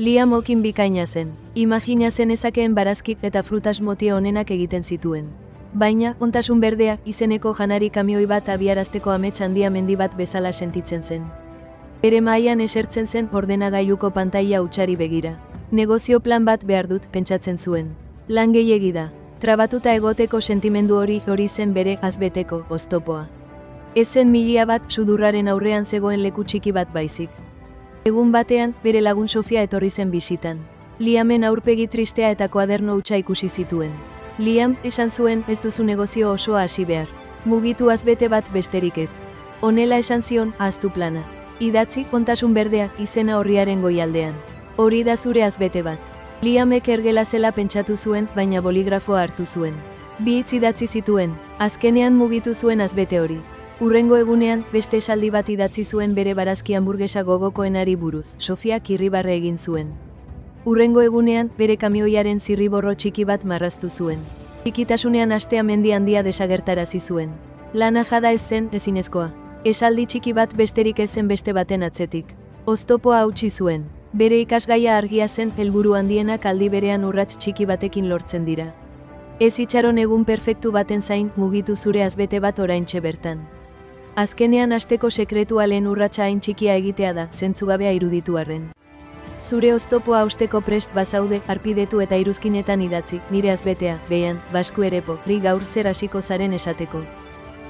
Liam okin bikaina zen. Imagina zenezakeen barazkik eta frutas motie onenak egiten zituen. Baina, ontasun berdea, izeneko janari kamioi bat abiarazteko amets handia mendi bat bezala sentitzen zen. Bere mahaian esertzen zen ordenagailuko pantaila hutsari begira. Negozio plan bat behar dut, pentsatzen zuen. Lan gehiegi da. Trabatuta egoteko sentimendu hori zen bere azbeteko oztopoa. Ez zen milia bat sudurraren aurrean zegoen leku txiki bat baizik. Egun batean, bere lagun Sofia etorri zen bisitan. Liamen aurpegi tristea eta koaderno hutsa ikusi zituen. Liam, esan zuen, ez duzu negozio osoa hasi behar. Mugitu azbete bat besterik ez. Honela esan zion, ahaztu plana. Idatzi, ontasun berdea, izena horriaren goialdean. Hori da zure azbete bat. Liamek ergela zela pentsatu zuen, baina boligrafoa hartu zuen. Bi hitz idatzi zituen, azkenean mugitu zuen azbete hori. Hurrengo egunean, beste esaldi bat idatzi zuen bere barazki hamburguesa gogokoenari buruz, Sofiak irribarre egin zuen. Hurrengo egunean, bere kamioiaren zirriborro txiki bat marraztu zuen. Txikitasunean astea mendi handia desagertarazi zuen. Lana jada ez zen, ezinezkoa. Esaldi txiki bat besterik ez zen beste baten atzetik. Oztopoa hautsi zuen. Bere ikasgaia argia zen, helburu handienak aldi berean urrats txiki batekin lortzen dira. Ez itxaron egun perfektu baten zain, mugitu zure azbete bat oraintxe bertan. Azkenean asteko sekretua lehen urratsa hain txikia egitea da, zentzugabea iruditu arren. Zure oztopoa hausteko prest bazaude, arpidetu eta iruzkinetan idatzi, nire azbetea, behan, basku erepo, ri gaur zer hasiko zaren esateko.